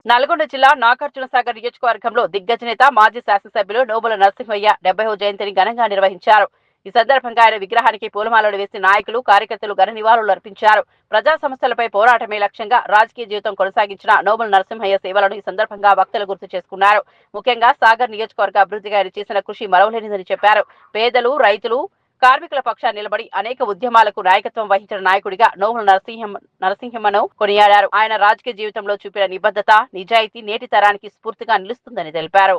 నల్గొండ జిల్లా నాగార్జునసాగర్ నియోజకవర్గంలో దిగ్గజ నేత మాజీ శాసనసభ్యులు నోముల నరసింహయ్య 70వ జయంతిని ఘనంగా నిర్వహించారు. ఈ సందర్భంగా ఆయన విగ్రహానికి పూలమాలలు వేసి నాయకులు, కార్యకర్తలు ఘన నివాళులు అర్పించారు. ప్రజా సమస్యలపై పోరాటమే లక్ష్యంగా రాజకీయ జీవితం కొనసాగించిన నోముల నరసింహయ్య సేవలను ఈ సందర్భంగా వక్తలు గుర్తు చేసుకున్నారు. ముఖ్యంగా సాగర్ నియోజకవర్గ అభివృద్ధిగా ఆయన చేసిన కృషి మరవలేనిదని చెప్పారు. పేదలు, రైతులు, కార్మికుల పక్షాన్ని నిలబడి అనేక ఉద్యమాలకు నాయకత్వం వహించిన నాయకుడిగా నోముల నరసింహమ్మను కొనియాడారు. ఆయన రాజకీయ జీవితంలో చూపిన నిబద్ధత, నిజాయితీ నేటి తరానికి స్ఫూర్తిగా నిలుస్తుందని తెలిపారు.